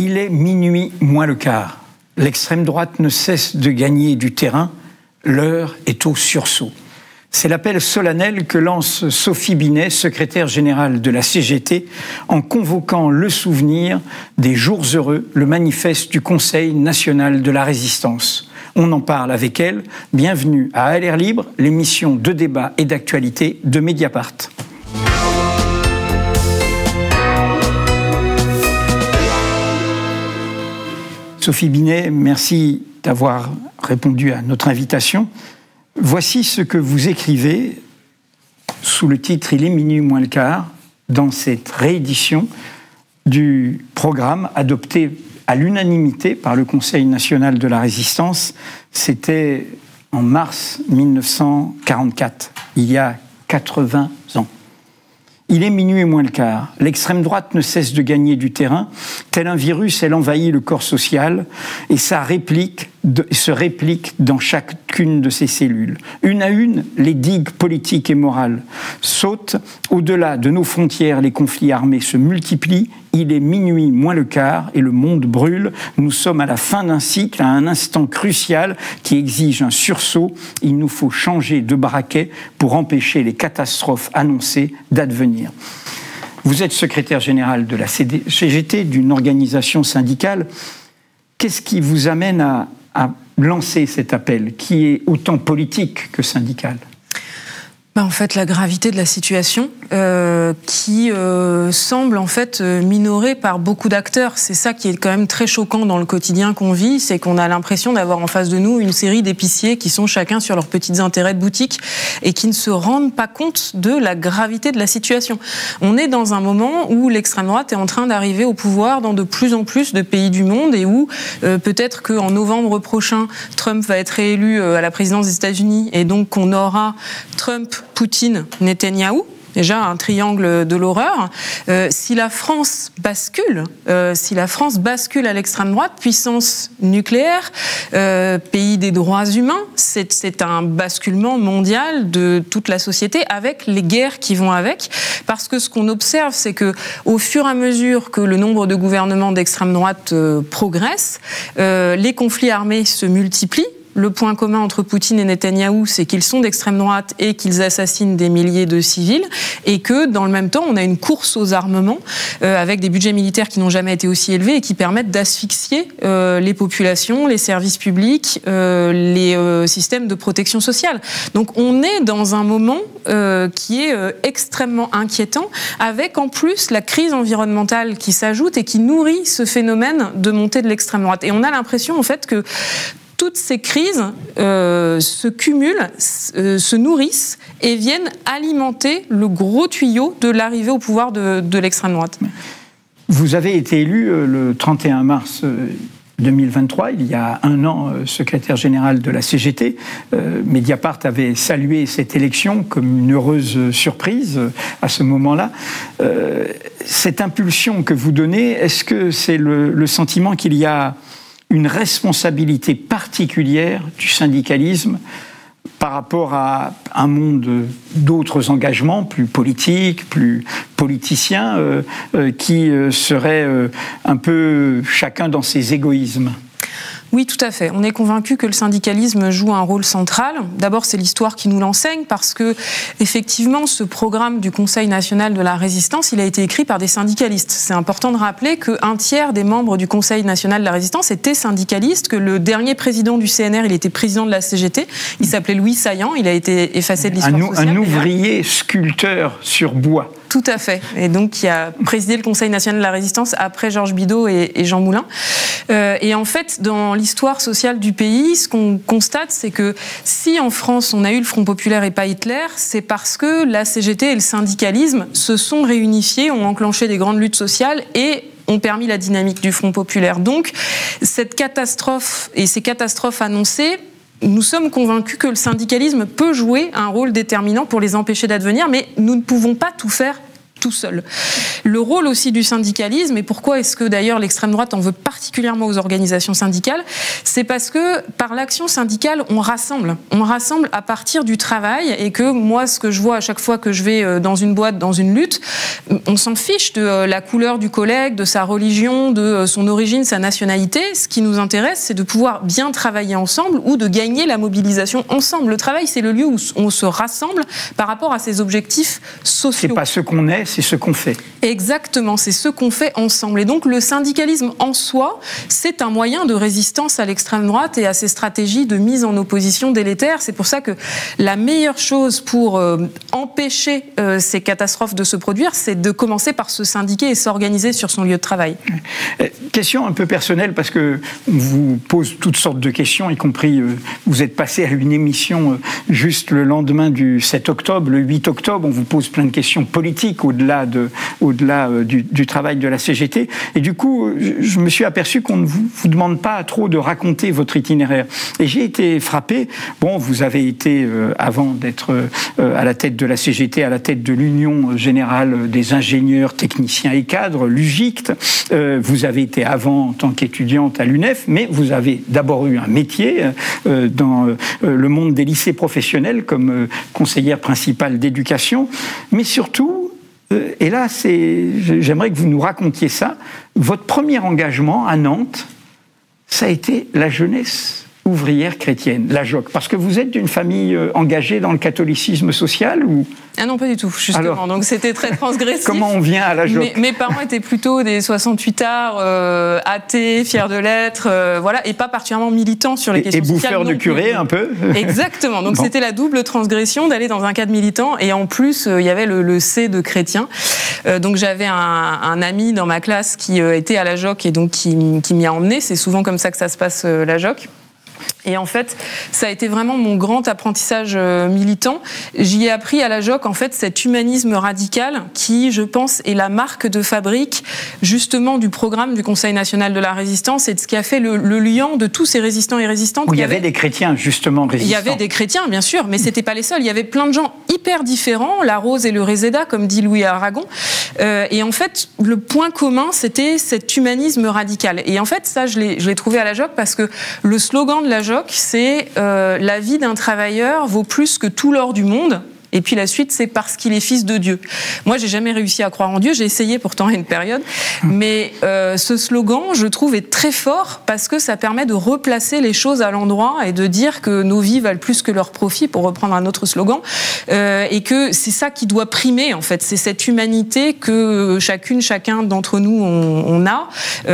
Il est minuit moins le quart. L'extrême droite ne cesse de gagner du terrain. L'heure est au sursaut. C'est l'appel solennel que lance Sophie Binet, secrétaire générale de la CGT, en convoquant le souvenir des jours heureux, le manifeste du Conseil national de la résistance. On en parle avec elle. Bienvenue à LR Libre, l'émission de débat et d'actualité de Mediapart. Sophie Binet, merci d'avoir répondu à notre invitation. Voici ce que vous écrivez sous le titre « Il est minuit moins le quart » dans cette réédition du programme adopté à l'unanimité par le Conseil national de la résistance. C'était en mars 1944, il y a 80 ans. Il est minuit moins le quart. L'extrême droite ne cesse de gagner du terrain. Tel un virus, elle envahit le corps social et se réplique dans chacune de ses cellules. Une à une, les digues politiques et morales sautent. Au-delà de nos frontières, les conflits armés se multiplient. Il est minuit moins le quart et le monde brûle. Nous sommes à la fin d'un cycle, à un instant crucial qui exige un sursaut. Il nous faut changer de braquet pour empêcher les catastrophes annoncées d'advenir. Vous êtes secrétaire général de la CGT, d'une organisation syndicale. Qu'est-ce qui vous amène à lancer cet appel, qui est autant politique que syndical ? En fait, la gravité de la situation qui semble en fait minorée par beaucoup d'acteurs. C'est ça qui est quand même très choquant dans le quotidien qu'on vit, c'est qu'on a l'impression d'avoir en face de nous une série d'épiciers qui sont chacun sur leurs petits intérêts de boutique et qui ne se rendent pas compte de la gravité de la situation. On est dans un moment où l'extrême droite est en train d'arriver au pouvoir dans de plus en plus de pays du monde et où peut-être qu'en novembre prochain, Trump va être réélu à la présidence des États-Unis et donc qu'on aura Trump, Poutine, Netanyahou. Déjà un triangle de l'horreur. Si la France bascule à l'extrême droite, puissance nucléaire, pays des droits humains, c'est un basculement mondial de toute la société avec les guerres qui vont avec. Parce que ce qu'on observe, c'est que au fur et à mesure que le nombre de gouvernements d'extrême droite progresse, les conflits armés se multiplient. Le point commun entre Poutine et Netanyahou, c'est qu'ils sont d'extrême droite et qu'ils assassinent des milliers de civils, et que dans le même temps, on a une course aux armements avec des budgets militaires qui n'ont jamais été aussi élevés et qui permettent d'asphyxier les populations, les services publics, les systèmes de protection sociale. Donc on est dans un moment qui est extrêmement inquiétant, avec en plus la crise environnementale qui s'ajoute et qui nourrit ce phénomène de montée de l'extrême droite. Et on a l'impression en fait que toutes ces crises se cumulent, se nourrissent et viennent alimenter le gros tuyau de l'arrivée au pouvoir de l'extrême droite. Vous avez été élu le 31 mars 2023, il y a un an, secrétaire général de la CGT. Mediapart avait salué cette élection comme une heureuse surprise à ce moment-là. Cette impulsion que vous donnez, est-ce que c'est le sentiment qu'il y a une responsabilité particulière du syndicalisme par rapport à un monde d'autres engagements, plus politiques, plus politiciens, qui seraient un peu chacun dans ses égoïsmes ? Oui, tout à fait. On est convaincu que le syndicalisme joue un rôle central. D'abord, c'est l'histoire qui nous l'enseigne, parce que, effectivement, ce programme du Conseil national de la résistance, il a été écrit par des syndicalistes. C'est important de rappeler qu'un tiers des membres du Conseil national de la résistance étaient syndicalistes, que le dernier président du CNR, il était président de la CGT, il s'appelait Louis Saillant, il a été effacé de l'histoire sociale. Un ouvrier sculpteur sur bois. Tout à fait. Et donc, qui a présidé le Conseil national de la résistance après Georges Bidault et Jean Moulin. Et en fait, dans l'histoire sociale du pays, ce qu'on constate, c'est que si en France, on a eu le Front populaire et pas Hitler, c'est parce que la CGT et le syndicalisme se sont réunifiés, ont enclenché des grandes luttes sociales et ont permis la dynamique du Front populaire. Donc, cette catastrophe et ces catastrophes annoncées, nous sommes convaincus que le syndicalisme peut jouer un rôle déterminant pour les empêcher d'advenir, mais nous ne pouvons pas tout faire tout seul. Le rôle aussi du syndicalisme, et pourquoi est-ce que d'ailleurs l'extrême droite en veut particulièrement aux organisations syndicales, c'est parce que par l'action syndicale, on rassemble à partir du travail, et que moi, ce que je vois à chaque fois que je vais dans une boîte, dans une lutte, on s'en fiche de la couleur du collègue, de sa religion, de son origine, sa nationalité. Ce qui nous intéresse, c'est de pouvoir bien travailler ensemble ou de gagner la mobilisation ensemble. Le travail, c'est le lieu où on se rassemble par rapport à ses objectifs sociaux. C'est pas ce qu'on est, c'est ce qu'on fait. Exactement, c'est ce qu'on fait ensemble. Et donc le syndicalisme en soi, c'est un moyen de résistance à l'extrême droite et à ses stratégies de mise en opposition délétères. C'est pour ça que la meilleure chose pour empêcher ces catastrophes de se produire, c'est de commencer par se syndiquer et s'organiser sur son lieu de travail. Question un peu personnelle, parce que on vous pose toutes sortes de questions, y compris vous êtes passé à une émission juste le lendemain du 7 octobre, le 8 octobre, on vous pose plein de questions politiques au-delà du travail de la CGT. Et du coup, je me suis aperçu qu'on ne vous demande pas trop de raconter votre itinéraire. Et j'ai été frappé. Bon, vous avez été, avant d'être à la tête de la CGT, à la tête de l'Union Générale des Ingénieurs, Techniciens et Cadres, l'UGICT. Vous avez été avant en tant qu'étudiante à l'UNEF, mais vous avez d'abord eu un métier dans le monde des lycées professionnels comme conseillère principale d'éducation. Mais surtout, et là, j'aimerais que vous nous racontiez ça, votre premier engagement à Nantes, ça a été la jeunesse ouvrière chrétienne, la JOC, parce que vous êtes d'une famille engagée dans le catholicisme social ou... Ah non, pas du tout, justement. Alors, donc c'était très transgressif. Comment on vient à la JOC? Mes parents étaient plutôt des 68ards, athées, fiers de l'être, voilà, et pas particulièrement militants sur les questions sociales. Et bouffeurs de curé, un peu. Exactement. Donc bon. C'était la double transgression d'aller dans un cadre militant, et en plus, il y avait le C de chrétien. Donc j'avais un ami dans ma classe qui était à la JOC et donc qui m'y a emmené. C'est souvent comme ça que ça se passe, la JOC. Et en fait, ça a été vraiment mon grand apprentissage militant. J'y ai appris à la JOC, en fait, cet humanisme radical qui, je pense, est la marque de fabrique, justement, du programme du Conseil national de la résistance et de ce qui a fait le liant de tous ces résistants et résistantes. Où il y avait des chrétiens, justement, résistants. Il y avait des chrétiens, bien sûr, mais c'était pas les seuls. Il y avait plein de gens hyper différents, la rose et le réséda, comme dit Louis Aragon. Et en fait, le point commun, c'était cet humanisme radical. Et en fait, ça, je l'ai trouvé à la JOC parce que le slogan de la JOC, c'est la vie d'un travailleur vaut plus que tout l'or du monde. Et puis la suite, c'est parce qu'il est fils de Dieu. Moi, j'ai jamais réussi à croire en Dieu. J'ai essayé pourtant à une période. Mais ce slogan, je trouve, est très fort parce que ça permet de replacer les choses à l'endroit et de dire que nos vies valent plus que leurs profits, pour reprendre un autre slogan. Et que c'est ça qui doit primer, en fait. C'est cette humanité que chacun d'entre nous, on a,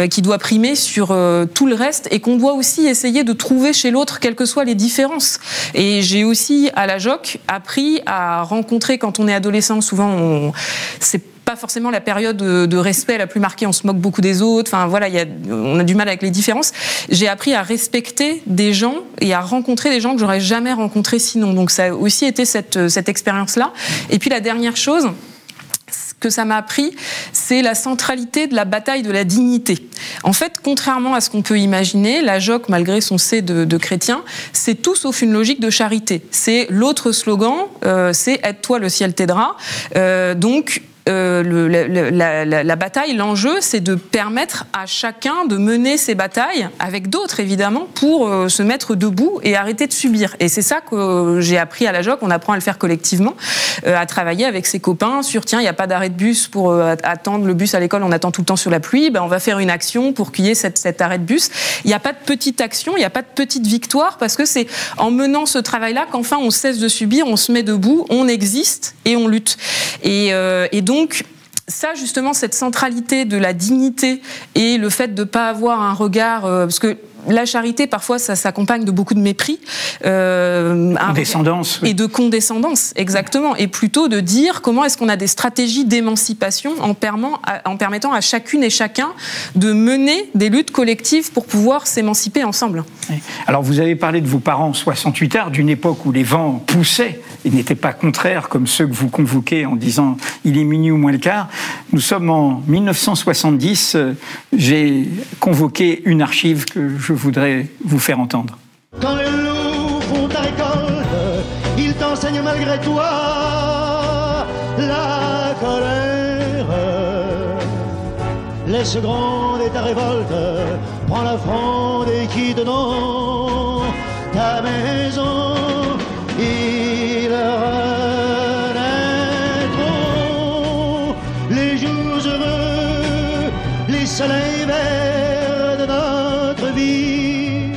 qui doit primer sur tout le reste et qu'on doit aussi essayer de trouver chez l'autre, quelles que soient les différences. Et j'ai aussi, à la JOC, appris à rencontrer, quand on est adolescent, souvent, c'est pas forcément la période de respect la plus marquée, on se moque beaucoup des autres, enfin voilà, on a du mal avec les différences. J'ai appris à respecter des gens et à rencontrer des gens que j'aurais jamais rencontrés sinon. Donc ça a aussi été cette expérience-là. Et puis la dernière chose que ça m'a appris, c'est la centralité de la bataille de la dignité. En fait, contrairement à ce qu'on peut imaginer, la JOC, malgré son C de chrétien, c'est tout sauf une logique de charité. C'est l'autre slogan, c'est « Aide-toi, le ciel t'aidera ». Donc, la bataille, l'enjeu, c'est de permettre à chacun de mener ses batailles, avec d'autres évidemment, pour se mettre debout et arrêter de subir. Et c'est ça que j'ai appris à la JOC, on apprend à le faire collectivement, à travailler avec ses copains sur, tiens, il n'y a pas d'arrêt de bus pour attendre le bus à l'école, on attend tout le temps sur la pluie, ben on va faire une action pour qu'il y ait cet arrêt de bus. Il n'y a pas de petite action, il n'y a pas de petite victoire, parce que c'est en menant ce travail-là qu'enfin on cesse de subir, on se met debout, on existe et on lutte. Et donc, ça, justement, cette centralité de la dignité et le fait de ne pas avoir un regard... parce que la charité, parfois, ça s'accompagne de beaucoup de mépris. Condescendance. Et de condescendance, exactement. Et plutôt de dire comment est-ce qu'on a des stratégies d'émancipation en permettant à chacune et chacun de mener des luttes collectives pour pouvoir s'émanciper ensemble. Alors, vous avez parlé de vos parents 68ards, d'une époque où les vents poussaient et n'étaient pas contraires comme ceux que vous convoquez en disant « il est minuit ou moins le quart ». Nous sommes en 1970. J'ai convoqué une archive que je voudrais vous faire entendre. Quand les loups font ta récolte, ils t'enseignent malgré toi la colère. laisse gronder ta révolte, prends la fronde et quitte donc ta maison. Ils renaîtront les jours heureux, les soleils verts de notre vie.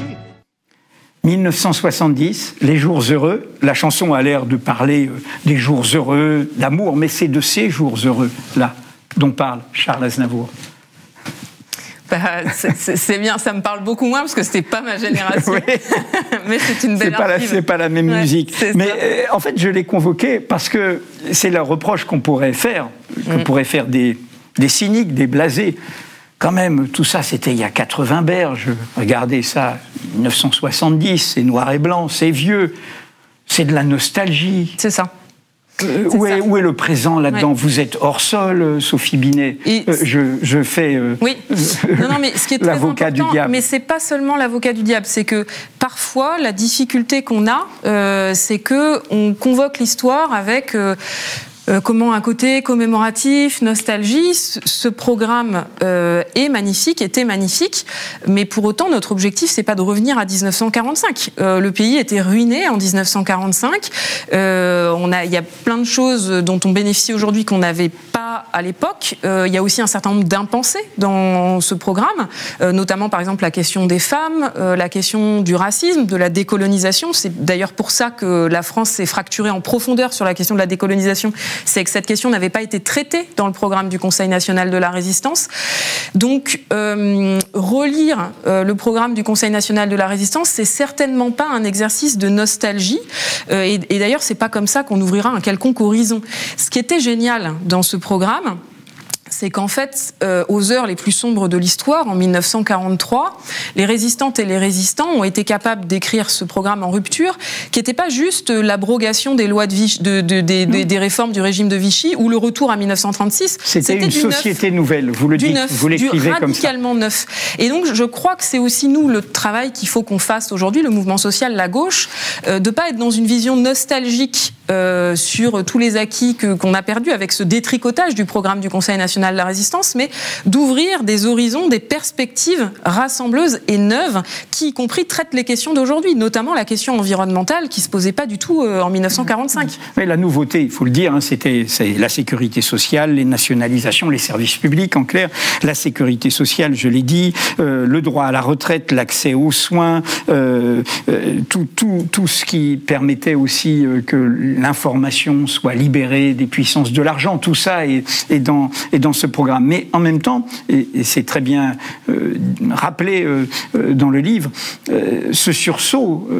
1970, les jours heureux. La chanson a l'air de parler des jours heureux, d'amour, mais c'est de ces jours heureux-là dont parle Charles Aznavour. C'est bien, ça me parle beaucoup moins parce que c'était pas ma génération. Oui. Mais c'est une belle archive. C'est pas la même musique. Mais en fait, je l'ai convoqué parce que c'est le reproche qu'on pourrait faire, des cyniques, des blasés. Quand même, tout ça, c'était il y a 80 berges. Regardez ça, 1970, c'est noir et blanc, c'est vieux, c'est de la nostalgie. C'est ça. Où est le présent là-dedans? Ouais. Vous êtes hors sol, Sophie Binet. Je fais oui. Non, mais ce qui est très l'avocat du diable. Mais c'est pas seulement l'avocat du diable, c'est que parfois la difficulté qu'on a, c'est que on convoque l'histoire avec comment un côté commémoratif, nostalgie. Ce programme est magnifique, était magnifique, mais pour autant notre objectif c'est pas de revenir à 1945. Le pays était ruiné en 1945. Il y a plein de choses dont on bénéficie aujourd'hui qu'on n'avait pas à l'époque. Il y a aussi un certain nombre d'impensés dans ce programme, notamment par exemple la question des femmes, la question du racisme, de la décolonisation. C'est d'ailleurs pour ça que la France s'est fracturée en profondeur sur la question de la décolonisation. C'est que cette question n'avait pas été traitée dans le programme du Conseil national de la résistance. Donc, relire le programme du Conseil national de la résistance, c'est certainement pas un exercice de nostalgie. Et d'ailleurs, c'est pas comme ça qu'on ouvrira un quelconque horizon. Ce qui était génial dans ce programme, c'est qu'en fait, aux heures les plus sombres de l'histoire, en 1943, les résistantes et les résistants ont été capables d'écrire ce programme en rupture, qui n'était pas juste l'abrogation des lois de Vichy, des réformes du régime de Vichy, ou le retour à 1936. C'était une société nouvelle, vous le dites, vous l'écrivez comme ça. Radicalement neuf. Et donc, je crois que c'est aussi nous le travail qu'il faut qu'on fasse aujourd'hui, le mouvement social, la gauche, de ne pas être dans une vision nostalgique sur tous les acquis qu'on a perdus avec ce détricotage du programme du Conseil national de la résistance, mais d'ouvrir des horizons, des perspectives rassembleuses et neuves qui, y compris, traitent les questions d'aujourd'hui, notamment la question environnementale qui ne se posait pas du tout en 1945. Mais la nouveauté, il faut le dire, c'est la sécurité sociale, les nationalisations, les services publics, en clair, la sécurité sociale, je l'ai dit, le droit à la retraite, l'accès aux soins, tout ce qui permettait aussi que l'information soit libérée des puissances de l'argent, tout ça est dans ce programme. Mais en même temps, et c'est très bien rappelé dans le livre, ce sursaut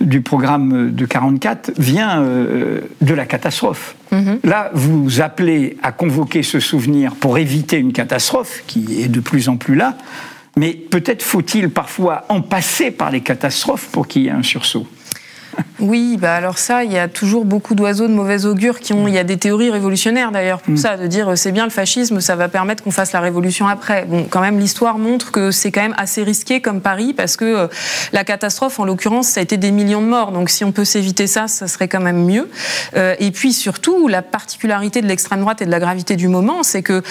du programme de 44 vient de la catastrophe. Là, vous appelez à convoquer ce souvenir pour éviter une catastrophe qui est de plus en plus là, mais peut-être faut-il parfois en passer par les catastrophes pour qu'il y ait un sursaut. Oui, alors ça, il y a toujours beaucoup d'oiseaux de mauvais augure il y a des théories révolutionnaires d'ailleurs pour ça, de dire c'est bien le fascisme, ça va permettre qu'on fasse la révolution après. Bon, quand même, l'histoire montre que c'est quand même assez risqué comme pari parce que la catastrophe, en l'occurrence, ça a été des millions de morts. Donc si on peut s'éviter ça, ça serait quand même mieux. Et puis surtout, la particularité de l'extrême droite et de la gravité du moment, c'est que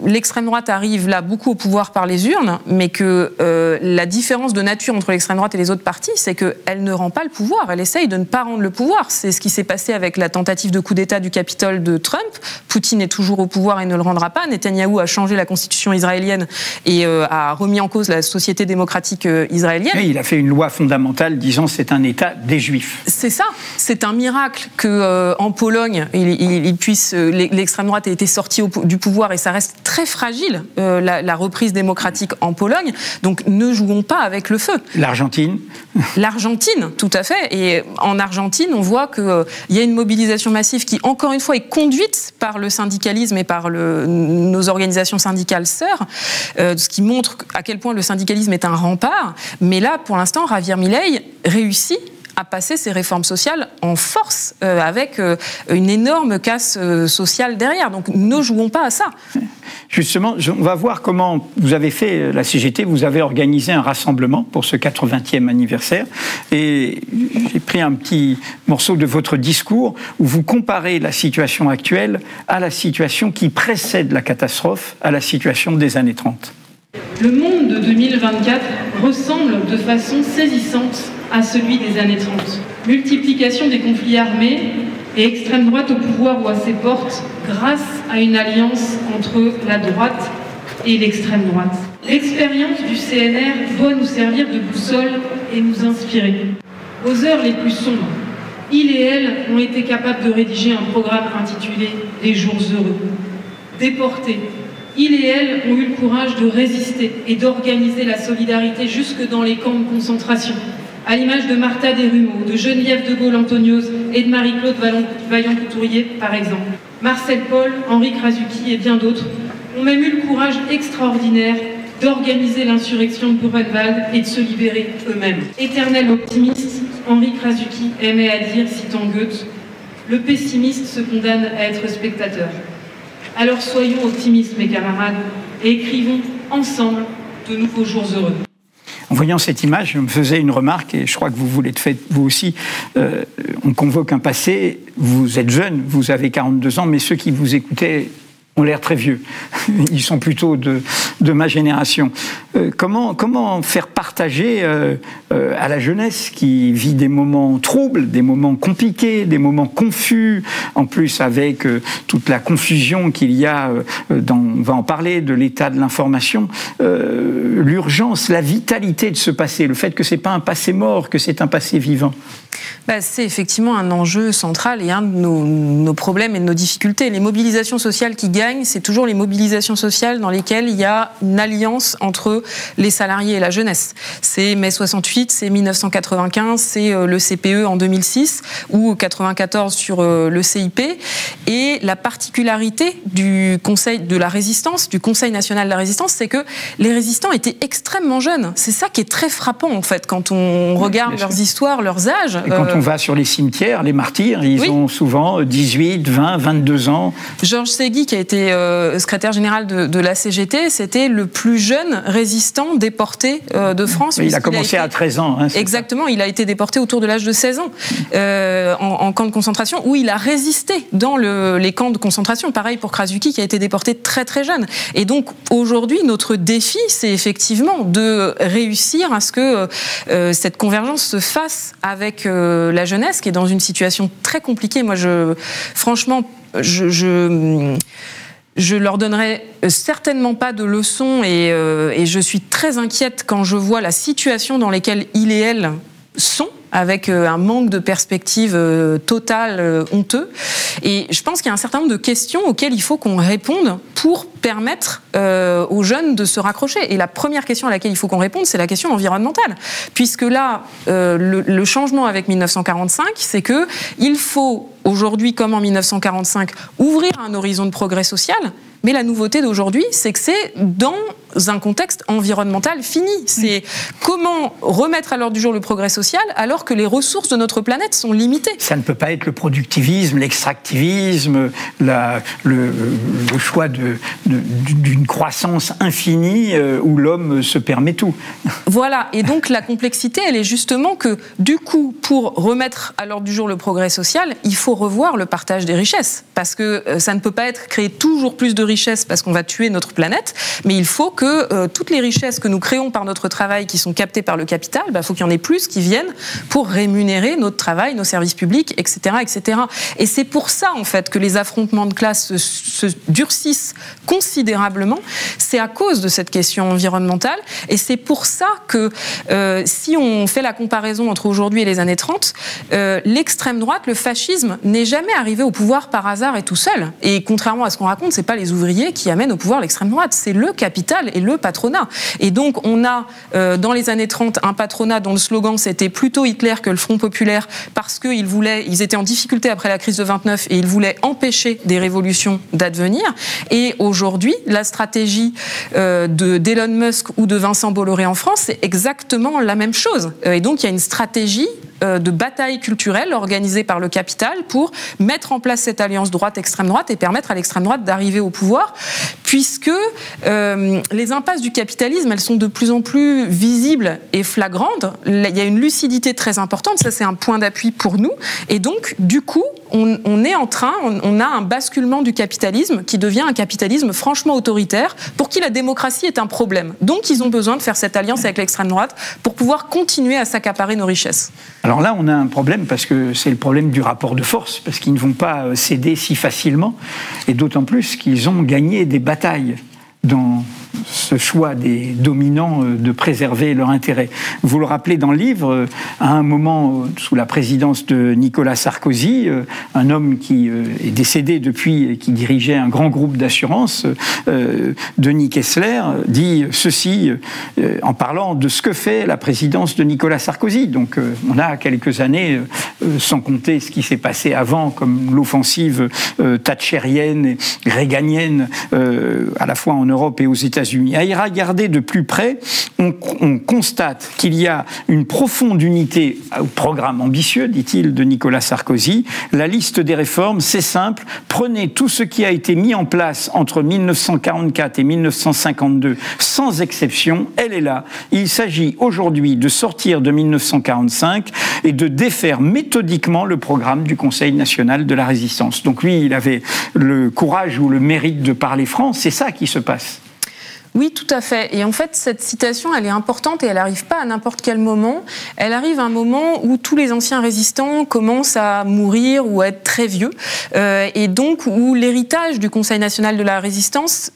l'extrême droite arrive là beaucoup au pouvoir par les urnes, mais que la différence de nature entre l'extrême droite et les autres partis, c'est qu'elle ne rend pas le pouvoir. Elle essaye de ne pas rendre le pouvoir. C'est ce qui s'est passé avec la tentative de coup d'État du Capitole de Trump. Poutine est toujours au pouvoir et ne le rendra pas. Netanyahou a changé la constitution israélienne et a remis en cause la société démocratique israélienne. Et il a fait une loi fondamentale disant c'est un État des Juifs. C'est ça. C'est un miracle que en Pologne, l'extrême droite ait été sortie du pouvoir et ça reste très fragile, la reprise démocratique en Pologne. Donc ne jouons pas avec le feu. L'Argentine, tout à fait. Et en Argentine, on voit qu'il y a une mobilisation massive qui, encore une fois, est conduite par le syndicalisme et par nos organisations syndicales sœurs, ce qui montre à quel point le syndicalisme est un rempart. Mais là, pour l'instant, Javier Milei réussit à passer ces réformes sociales en force, avec une énorme casse sociale derrière. Donc ne jouons pas à ça. Justement, on va voir comment vous avez fait, la CGT, vous avez organisé un rassemblement pour ce 80e anniversaire. Et j'ai pris un petit morceau de votre discours où vous comparez la situation actuelle à la situation qui précède la catastrophe, à la situation des années 30. Le monde de 2024 ressemble de façon saisissante à celui des années 30. Multiplication des conflits armés et extrême droite au pouvoir ou à ses portes grâce à une alliance entre la droite et l'extrême droite. L'expérience du CNR doit nous servir de boussole et nous inspirer. Aux heures les plus sombres, il et elle ont été capables de rédiger un programme intitulé « Les jours heureux ». Déportés, il et elle ont eu le courage de résister et d'organiser la solidarité jusque dans les camps de concentration, à l'image de Martha Desrumaux, de Geneviève de Gaulle-Antonios et de Marie-Claude Vaillant-Couturier, par exemple. Marcel Paul, Henri Krasuki et bien d'autres ont même eu le courage extraordinaire d'organiser l'insurrection de Buchenwald et de se libérer eux-mêmes. Éternel optimiste, Henri Krasuki aimait à dire, citant Goethe, « Le pessimiste se condamne à être spectateur ». Alors soyons optimistes, mes camarades, et écrivons ensemble de nouveaux jours heureux. En voyant cette image, je me faisais une remarque, et je crois que vous vous l'êtes fait vous aussi. On convoque un passé, vous êtes jeune, vous avez 42 ans, mais ceux qui vous écoutaient ont l'air très vieux. Ils sont plutôt de ma génération. Comment faire partager à la jeunesse qui vit des moments troubles, des moments compliqués, des moments confus, en plus avec toute la confusion qu'il y a, on va en parler, de l'état de l'information, l'urgence, la vitalité de ce passé, le fait que ce n'est pas un passé mort, que c'est un passé vivant. C'est effectivement un enjeu central et un de nos problèmes et de nos difficultés. Les mobilisations sociales qui gagnent, c'est toujours les mobilisations sociales dans lesquelles il y a une alliance entre les salariés et la jeunesse. C'est mai 68, c'est 1995, c'est le CPE en 2006 ou 94 sur le CIP. Et la particularité du Conseil de la Résistance, du Conseil national de la Résistance, c'est que les résistants étaient extrêmement jeunes. C'est ça qui est très frappant en fait quand on regarde leurs histoires, leurs âges. Et quand on va sur les cimetières, les martyrs, ils ont souvent 18, 20, 22 ans. Georges Segui, qui a été secrétaire général de la CGT, c'était le plus jeune résistant déporté de France. Il a commencé à 13 ans. Exactement, il a été déporté autour de l'âge de 16 ans en camp de concentration, où il a résisté dans les camps de concentration. Pareil pour Krasuki, qui a été déporté très très jeune. Et donc aujourd'hui, notre défi, c'est effectivement de réussir à ce que cette convergence se fasse avec la jeunesse, qui est dans une situation très compliquée. Moi, franchement, je leur donnerai certainement pas de leçons et je suis très inquiète quand je vois la situation dans laquelle il et elle sont, avec un manque de perspective totale, honteux. Et je pense qu'il y a un certain nombre de questions auxquelles il faut qu'on réponde pour permettre aux jeunes de se raccrocher. Et la première question à laquelle il faut qu'on réponde, c'est la question environnementale. Puisque là, le changement avec 1945, c'est que il faut, aujourd'hui comme en 1945, ouvrir un horizon de progrès social. Mais la nouveauté d'aujourd'hui, c'est que c'est dans un contexte environnemental fini. C'est comment remettre à l'ordre du jour le progrès social alors que les ressources de notre planète sont limitées. Ça ne peut pas être le productivisme, l'extractivisme, le choix d'une croissance infinie où l'homme se permet tout. Voilà, et donc la complexité, elle est justement que, du coup, pour remettre à l'ordre du jour le progrès social, il faut revoir le partage des richesses. Parce que ça ne peut pas être créer toujours plus de richesses parce qu'on va tuer notre planète, mais il faut que toutes les richesses que nous créons par notre travail, qui sont captées par le capital, il faut qu'il y en ait plus qui viennent pour rémunérer notre travail, nos services publics, etc., etc. Et c'est pour ça, en fait, que les affrontements de classe se durcissent considérablement. C'est à cause de cette question environnementale, et c'est pour ça que si on fait la comparaison entre aujourd'hui et les années 30, l'extrême droite, le fascisme, n'est jamais arrivé au pouvoir par hasard et tout seul. Et contrairement à ce qu'on raconte, c'est pas les ouvriers qui amènent au pouvoir l'extrême droite, c'est le capital et le patronat. Et donc on a dans les années 30 un patronat dont le slogan c'était plutôt Hitler que le Front populaire, parce qu'ils étaient en difficulté après la crise de 29 et ils voulaient empêcher des révolutions d'advenir. Et aujourd'hui, la stratégie d'Elon Musk ou de Vincent Bolloré en France, c'est exactement la même chose. Et donc il y a une stratégie de bataille culturelle organisée par le capital pour mettre en place cette alliance droite-extrême droite et permettre à l'extrême droite d'arriver au pouvoir, puisque les impasses du capitalisme, elles sont de plus en plus visibles et flagrantes. Il y a une lucidité très importante, ça c'est un point d'appui pour nous, et donc du coup on est en train, on a un basculement du capitalisme qui devient un capitalisme franchement autoritaire, pour qui la démocratie est un problème. Donc ils ont besoin de faire cette alliance avec l'extrême droite pour pouvoir continuer à s'accaparer nos richesses. Alors là, on a un problème, parce que c'est le problème du rapport de force, parce qu'ils ne vont pas céder si facilement, et d'autant plus qu'ils ont gagné des batailles dans ce choix des dominants de préserver leur intérêt. Vous le rappelez dans le livre, à un moment, sous la présidence de Nicolas Sarkozy, un homme qui est décédé depuis et qui dirigeait un grand groupe d'assurance, Denis Kessler, dit ceci en parlant de ce que fait la présidence de Nicolas Sarkozy. Donc on a quelques années, sans compter ce qui s'est passé avant, comme l'offensive thatchérienne et réganienne, à la fois en Europe et aux États-Unis. À y regarder de plus près, on constate qu'il y a une profonde unité au programme ambitieux, dit-il, de Nicolas Sarkozy. La liste des réformes, c'est simple. Prenez tout ce qui a été mis en place entre 1944 et 1952, sans exception, elle est là. Il s'agit aujourd'hui de sortir de 1945 et de défaire méthodiquement le programme du Conseil national de la résistance. Donc lui, il avait le courage ou le mérite de parler franc. C'est ça qui se passe. Oui, tout à fait. Et en fait, cette citation, elle est importante et elle n'arrive pas à n'importe quel moment. Elle arrive à un moment où tous les anciens résistants commencent à mourir ou à être très vieux. Et donc, où l'héritage du Conseil national de la résistance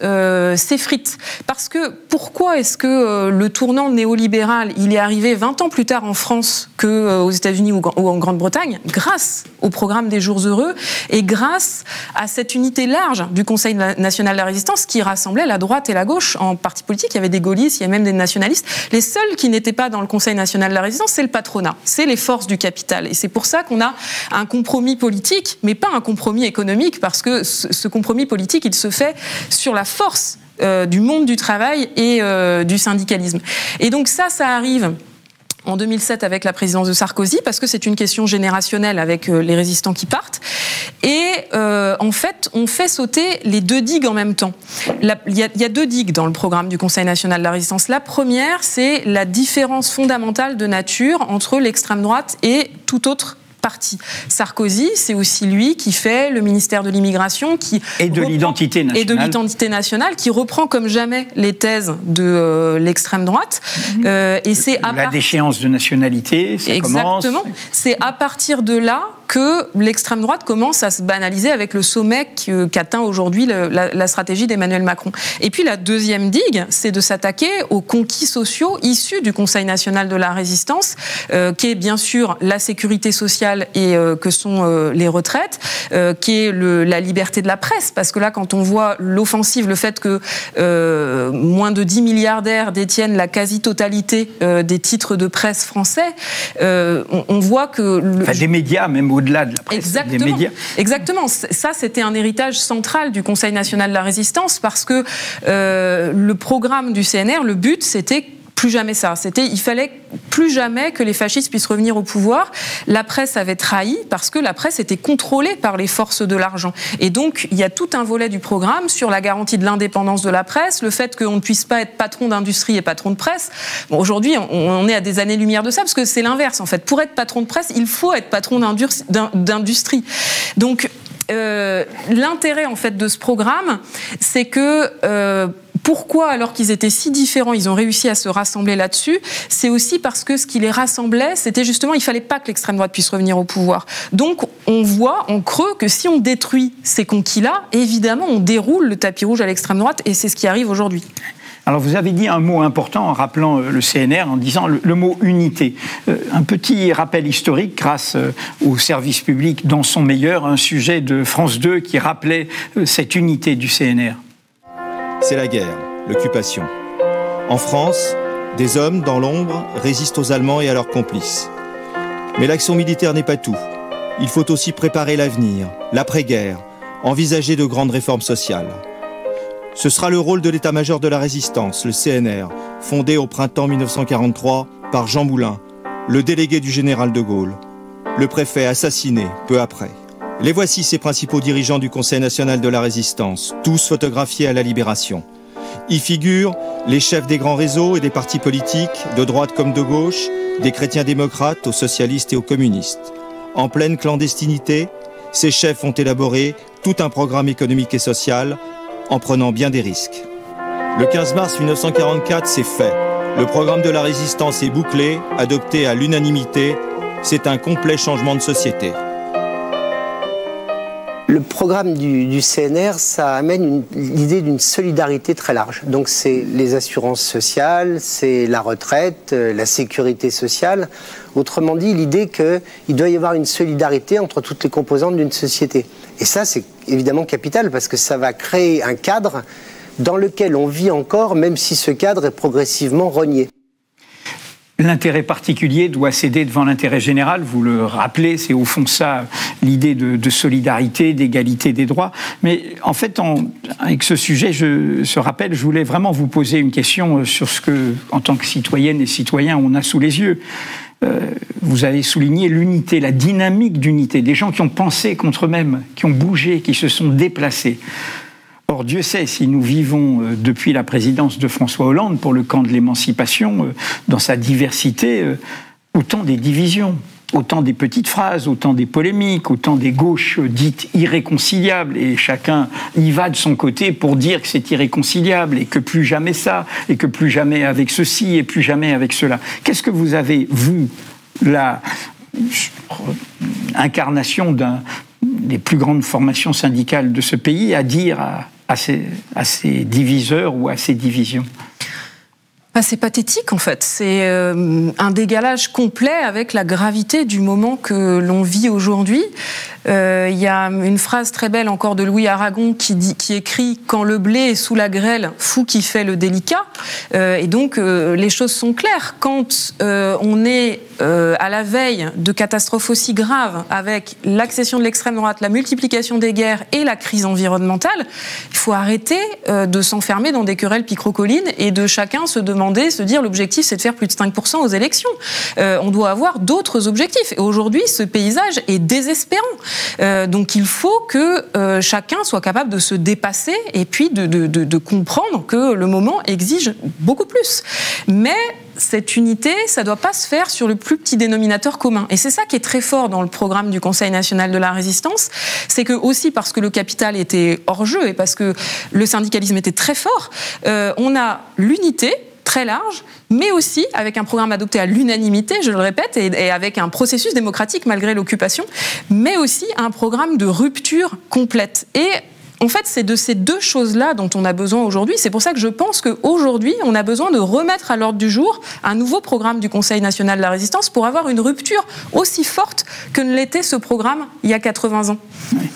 s'effrite. Parce que, pourquoi est-ce que le tournant néolibéral, il est arrivé 20 ans plus tard en France qu'aux États-Unis ou en Grande-Bretagne? Grâce au programme des Jours heureux et grâce à cette unité large du Conseil national de la résistance qui rassemblait la droite et la gauche. En parti politique, il y avait des gaullistes, il y avait même des nationalistes. Les seuls qui n'étaient pas dans le Conseil national de la résistance, c'est le patronat, c'est les forces du capital. Et c'est pour ça qu'on a un compromis politique, mais pas un compromis économique, parce que ce compromis politique, il se fait sur la force du monde du travail et du syndicalisme. Et donc ça arrive en 2007 avec la présidence de Sarkozy, parce que c'est une question générationnelle avec les résistants qui partent. Et en fait, on fait sauter les deux digues en même temps. Il y a deux digues dans le programme du Conseil national de la résistance. La première, c'est la différence fondamentale de nature entre l'extrême droite et tout autre parti. Sarkozy, c'est aussi lui qui fait le ministère de l'immigration, et de l'identité nationale, qui reprend comme jamais les thèses de l'extrême droite. Et c'est la déchéance de nationalité, ça commence. Exactement. C'est à partir de là que l'extrême droite commence à se banaliser avec le sommet qu'atteint aujourd'hui la stratégie d'Emmanuel Macron. Et puis la deuxième digue, c'est de s'attaquer aux conquis sociaux issus du Conseil national de la résistance, qui est bien sûr la sécurité sociale et que sont les retraites, qui est la liberté de la presse, parce que là, quand on voit l'offensive, le fait que moins de 10 milliardaires détiennent la quasi-totalité des titres de presse français, on voit que... des médias, même au-delà de la presse, exactement, des médias. Exactement. Ça, c'était un héritage central du Conseil national de la résistance, parce que le programme du CNR, le but, c'était plus jamais ça. Il fallait plus jamais que les fascistes puissent revenir au pouvoir. La presse avait trahi parce que la presse était contrôlée par les forces de l'argent. Et donc, il y a tout un volet du programme sur la garantie de l'indépendance de la presse, le fait qu'on ne puisse pas être patron d'industrie et patron de presse. Bon, aujourd'hui, on est à des années-lumière de ça, parce que c'est l'inverse, en fait. Pour être patron de presse, il faut être patron d'industrie. Donc, l'intérêt, en fait, de ce programme, c'est que... Pourquoi, alors qu'ils étaient si différents, ils ont réussi à se rassembler là-dessus? C'est aussi parce que ce qui les rassemblait, c'était justement, il ne fallait pas que l'extrême droite puisse revenir au pouvoir. Donc, on voit en creux que si on détruit ces conquis-là, évidemment, on déroule le tapis rouge à l'extrême droite, et c'est ce qui arrive aujourd'hui. Alors vous avez dit un mot important en rappelant le CNR, en disant le mot unité. Un petit rappel historique grâce au service public dans son meilleur, un sujet de France 2 qui rappelait cette unité du CNR. C'est la guerre, l'occupation. En France, des hommes dans l'ombre résistent aux Allemands et à leurs complices. Mais l'action militaire n'est pas tout. Il faut aussi préparer l'avenir, l'après-guerre, envisager de grandes réformes sociales. Ce sera le rôle de l'état-major de la résistance, le CNR, fondé au printemps 1943 par Jean Moulin, le délégué du général de Gaulle, le préfet assassiné peu après. Les voici ces principaux dirigeants du Conseil national de la résistance, tous photographiés à la Libération. Y figurent les chefs des grands réseaux et des partis politiques, de droite comme de gauche, des chrétiens démocrates aux socialistes et aux communistes. En pleine clandestinité, ces chefs ont élaboré tout un programme économique et social en prenant bien des risques. Le 15 mars 1944, c'est fait. Le programme de la résistance est bouclé, adopté à l'unanimité. C'est un complet changement de société. Le programme du CNR, ça amène l'idée d'une solidarité très large. Donc c'est les assurances sociales, c'est la retraite, la sécurité sociale. Autrement dit, l'idée qu'il doit y avoir une solidarité entre toutes les composantes d'une société. Et ça, c'est évidemment capital parce que ça va créer un cadre dans lequel on vit encore, même si ce cadre est progressivement rogné. L'intérêt particulier doit céder devant l'intérêt général, vous le rappelez, c'est au fond ça l'idée de solidarité, d'égalité des droits. Mais en fait, avec ce sujet, ce rappel, je voulais vraiment vous poser une question sur ce que, en tant que citoyenne et citoyen, on a sous les yeux. Vous avez souligné l'unité, la dynamique d'unité, des gens qui ont pensé contre eux-mêmes, qui ont bougé, qui se sont déplacés. Or, Dieu sait si nous vivons, depuis la présidence de François Hollande, pour le camp de l'émancipation, dans sa diversité, autant des divisions, autant des petites phrases, autant des polémiques, autant des gauches dites irréconciliables, et chacun y va de son côté pour dire que c'est irréconciliable, et que plus jamais ça, et que plus jamais avec ceci, et plus jamais avec cela. Qu'est-ce que vous avez, vous, la incarnation des plus grandes formations syndicales de ce pays, à dire à ces diviseurs ou à ces divisions? C'est pathétique en fait, c'est un décalage complet avec la gravité du moment que l'on vit aujourd'hui. Il y a une phrase très belle encore de Louis Aragon qui écrit « Quand le blé est sous la grêle, fou qui fait le délicat ». Et donc les choses sont claires. Quand on est à la veille de catastrophes aussi graves avec l'accession de l'extrême droite, la multiplication des guerres et la crise environnementale, il faut arrêter de s'enfermer dans des querelles picrocolines et de chacun se dire l'objectif c'est de faire plus de 5% aux élections. On doit avoir d'autres objectifs. Et aujourd'hui, ce paysage est désespérant. Donc il faut que chacun soit capable de se dépasser et puis de comprendre que le moment exige beaucoup plus. Mais cette unité, ça ne doit pas se faire sur le plus petit dénominateur commun. Et c'est ça qui est très fort dans le programme du Conseil national de la résistance, c'est que aussi parce que le capital était hors jeu et parce que le syndicalisme était très fort, on a l'unité très large, mais aussi avec un programme adopté à l'unanimité, je le répète, et avec un processus démocratique malgré l'occupation, mais aussi un programme de rupture complète. Et en fait, c'est de ces deux choses-là dont on a besoin aujourd'hui. C'est pour ça que je pense qu'aujourd'hui, on a besoin de remettre à l'ordre du jour un nouveau programme du Conseil national de la résistance pour avoir une rupture aussi forte que ne l'était ce programme il y a 80 ans. Oui.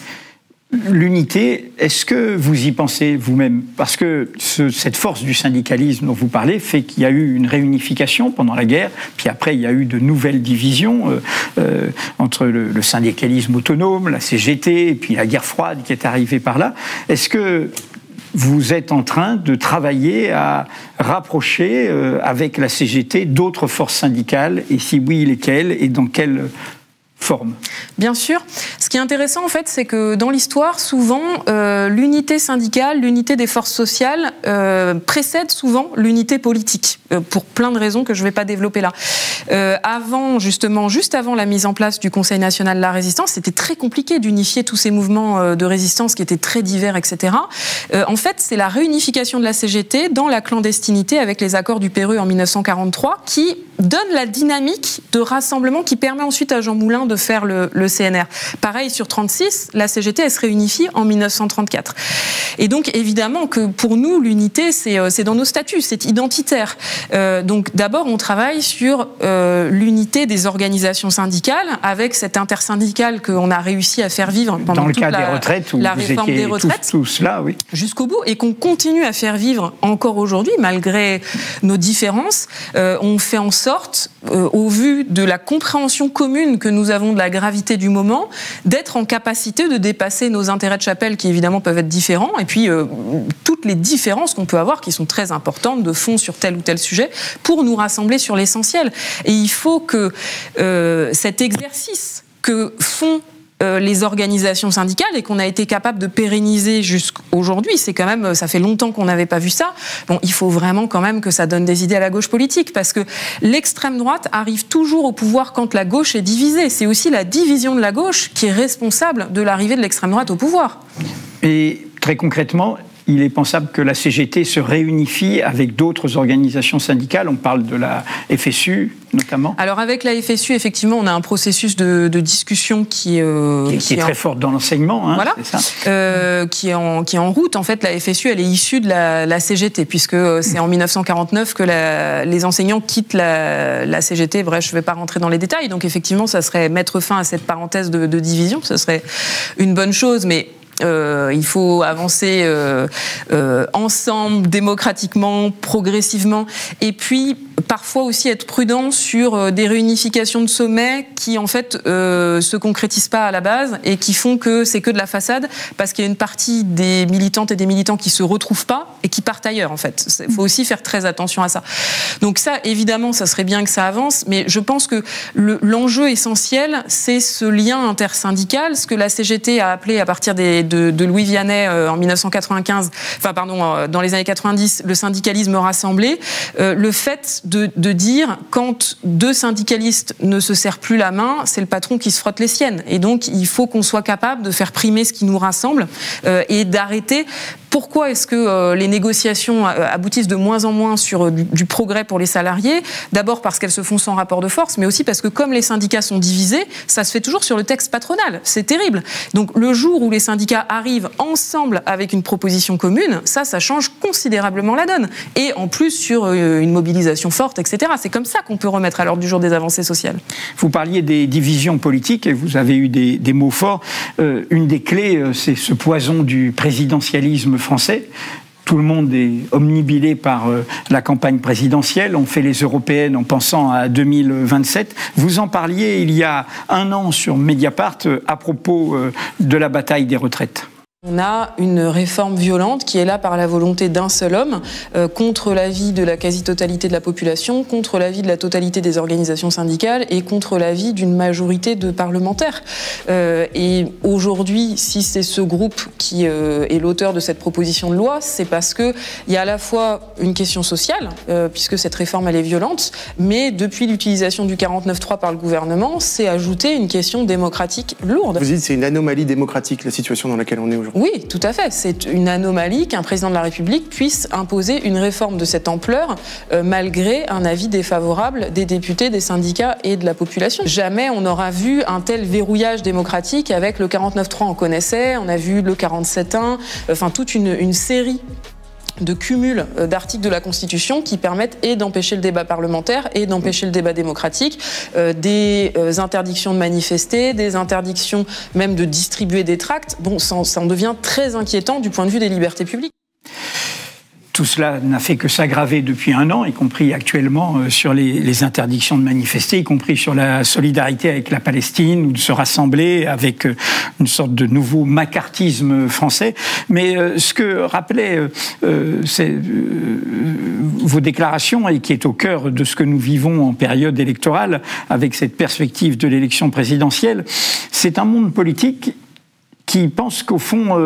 L'unité, est-ce que vous y pensez vous-même? Parce que cette force du syndicalisme dont vous parlez fait qu'il y a eu une réunification pendant la guerre, puis après il y a eu de nouvelles divisions entre le syndicalisme autonome, la CGT, et puis la guerre froide qui est arrivée par là. Est-ce que vous êtes en train de travailler à rapprocher avec la CGT d'autres forces syndicales, et si oui, lesquelles, et dans quelle forme? Bien sûr. Ce qui est intéressant, en fait, c'est que dans l'histoire, souvent, l'unité syndicale, l'unité des forces sociales précède souvent l'unité politique, pour plein de raisons que je ne vais pas développer là. Juste avant la mise en place du Conseil national de la résistance, c'était très compliqué d'unifier tous ces mouvements de résistance qui étaient très divers, etc. En fait, c'est la réunification de la CGT dans la clandestinité avec les accords du Péreux en 1943 qui donne la dynamique de rassemblement qui permet ensuite à Jean Moulin de faire le CNR. Pareil, sur 36, la CGT, elle se réunifie en 1934. Et donc, évidemment que pour nous, l'unité, c'est dans nos statuts, c'est identitaire. Donc, d'abord, on travaille sur l'unité des organisations syndicales, avec cette intersyndicale qu'on a réussi à faire vivre pendant toute la réforme des retraites. Tous là, oui. Jusqu'au bout, et qu'on continue à faire vivre encore aujourd'hui, malgré nos différences. On fait en sorte sorte, au vu de la compréhension commune que nous avons de la gravité du moment, d'être en capacité de dépasser nos intérêts de chapelle qui évidemment peuvent être différents, et puis toutes les différences qu'on peut avoir qui sont très importantes de fond sur tel ou tel sujet, pour nous rassembler sur l'essentiel. Et il faut que cet exercice que font les organisations syndicales et qu'on a été capable de pérenniser jusqu'aujourd'hui, c'est quand même, ça fait longtemps qu'on n'avait pas vu ça. Bon, il faut vraiment quand même que ça donne des idées à la gauche politique, parce que l'extrême droite arrive toujours au pouvoir quand la gauche est divisée. C'est aussi la division de la gauche qui est responsable de l'arrivée de l'extrême droite au pouvoir. Et très concrètement, il est pensable que la CGT se réunifie avec d'autres organisations syndicales. On parle de la FSU, notamment. Alors, avec la FSU, effectivement, on a un processus de discussion qui est très fort dans l'enseignement, hein, voilà, c'est ça. qui est en route. En fait, la FSU, elle est issue de la CGT, puisque c'est en 1949 que les enseignants quittent la CGT. Bref, je ne vais pas rentrer dans les détails. Donc, effectivement, ça serait mettre fin à cette parenthèse de division. Ça serait une bonne chose, mais il faut avancer ensemble, démocratiquement, progressivement, et puis parfois aussi être prudent sur des réunifications de sommets qui en fait se concrétisent pas à la base et qui font que c'est que de la façade, parce qu'il y a une partie des militantes et des militants qui se retrouvent pas et qui partent ailleurs en fait. Il faut aussi faire très attention à ça. Donc ça, évidemment, ça serait bien que ça avance, mais je pense que l'enjeu essentiel, c'est ce lien intersyndical, ce que la CGT a appelé à partir de Louis Vianney en 1995, dans les années 90, le syndicalisme rassemblé, le fait de dire quand deux syndicalistes ne se serrent plus la main, c'est le patron qui se frotte les siennes. Et donc, il faut qu'on soit capable de faire primer ce qui nous rassemble et d'arrêter. Pourquoi est-ce que les négociations aboutissent de moins en moins sur du progrès pour les salariés ? D'abord parce qu'elles se font sans rapport de force, mais aussi parce que comme les syndicats sont divisés, ça se fait toujours sur le texte patronal. C'est terrible. Donc le jour où les syndicats arrivent ensemble avec une proposition commune, ça change considérablement la donne. Et en plus sur une mobilisation forte, etc. C'est comme ça qu'on peut remettre à l'ordre du jour des avancées sociales. Vous parliez des divisions politiques et vous avez eu des mots forts. Une des clés, c'est ce poison du présidentialisme français. Tout le monde est omnibilé par la campagne présidentielle. On fait les européennes en pensant à 2027. Vous en parliez il y a un an sur Mediapart à propos de la bataille des retraites. On a une réforme violente qui est là par la volonté d'un seul homme, contre l'avis de la quasi-totalité de la population, contre l'avis de la totalité des organisations syndicales et contre l'avis d'une majorité de parlementaires. Et aujourd'hui, si c'est ce groupe qui est l'auteur de cette proposition de loi, c'est parce qu'il y a à la fois une question sociale, puisque cette réforme elle est violente, mais depuis l'utilisation du 49.3 par le gouvernement, c'est ajouté une question démocratique lourde. Vous dites que c'est une anomalie démocratique, la situation dans laquelle on est aujourd'hui. Oui, tout à fait. C'est une anomalie qu'un président de la République puisse imposer une réforme de cette ampleur malgré un avis défavorable des députés, des syndicats et de la population. Jamais on n'aura vu un tel verrouillage démocratique avec le 49.3, on connaissait, on a vu le 47.1, enfin toute une série de cumul d'articles de la Constitution qui permettent et d'empêcher le débat parlementaire et d'empêcher le débat démocratique, des interdictions de manifester, des interdictions même de distribuer des tracts. Bon, ça en devient très inquiétant du point de vue des libertés publiques. Tout cela n'a fait que s'aggraver depuis un an, y compris actuellement sur les interdictions de manifester, y compris sur la solidarité avec la Palestine, ou de se rassembler avec une sorte de nouveau macartisme français. Mais ce que rappelaient vos déclarations, et qui est au cœur de ce que nous vivons en période électorale, avec cette perspective de l'élection présidentielle, c'est un monde politique qui pense qu'au fond,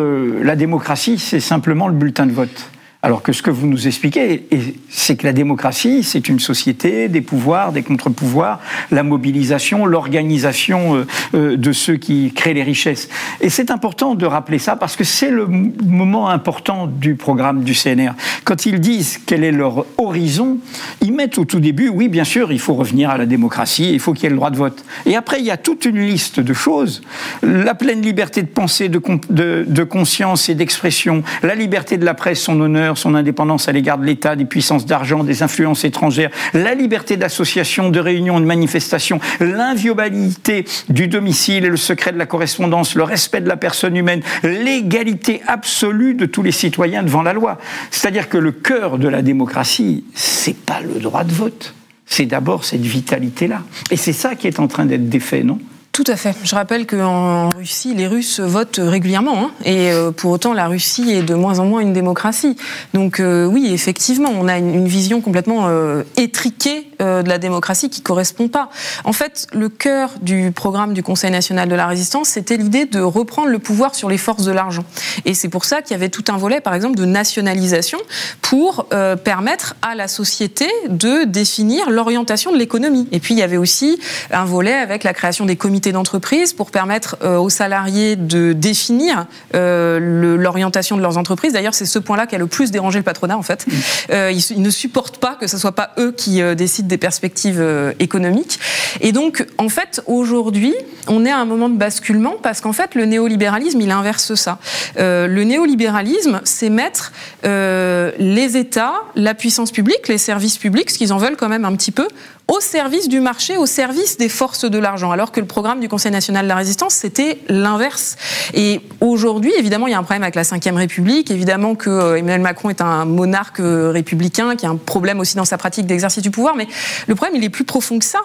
la démocratie, c'est simplement le bulletin de vote. Alors que ce que vous nous expliquez, c'est que la démocratie, c'est une société, des pouvoirs, des contre-pouvoirs, la mobilisation, l'organisation de ceux qui créent les richesses. Et c'est important de rappeler ça parce que c'est le moment important du programme du CNR. Quand ils disent quel est leur horizon, ils mettent au tout début, oui, bien sûr, il faut revenir à la démocratie, il faut qu'il y ait le droit de vote. Et après, il y a toute une liste de choses. La pleine liberté de pensée, de conscience et d'expression, la liberté de la presse, son honneur, son indépendance à l'égard de l'État, des puissances d'argent, des influences étrangères, la liberté d'association, de réunion, de manifestation, l'inviolabilité du domicile et le secret de la correspondance, le respect de la personne humaine, l'égalité absolue de tous les citoyens devant la loi. C'est-à-dire que le cœur de la démocratie, c'est pas le droit de vote. c'est d'abord cette vitalité-là. Et c'est ça qui est en train d'être défait, non ? Tout à fait. Je rappelle qu'en Russie, les Russes votent régulièrement, et pour autant, la Russie est de moins en moins une démocratie. Donc oui, effectivement, on a une vision complètement étriquée de la démocratie qui ne correspond pas. En fait, le cœur du programme du Conseil national de la résistance, c'était l'idée de reprendre le pouvoir sur les forces de l'argent. Et c'est pour ça qu'il y avait tout un volet, par exemple, de nationalisation pour permettre à la société de définir l'orientation de l'économie. Et puis, il y avait aussi un volet avec la création des comités d'entreprise pour permettre aux salariés de définir l'orientation de leurs entreprises. D'ailleurs, c'est ce point-là qui a le plus dérangé le patronat, en fait. Ils ne supportent pas que ce ne soit pas eux qui décident des perspectives économiques. Et donc, en fait, aujourd'hui, on est à un moment de basculement parce qu'en fait, le néolibéralisme, il inverse ça. Le néolibéralisme, c'est mettre les États, la puissance publique, les services publics, ce qu'ils en veulent quand même un petit peu, au service du marché, au service des forces de l'argent, alors que le programme du Conseil national de la résistance, c'était l'inverse. Et aujourd'hui, évidemment, il y a un problème avec la Ve République, évidemment que Emmanuel Macron est un monarque républicain, qui a un problème aussi dans sa pratique d'exercice du pouvoir, mais le problème, il est plus profond que ça.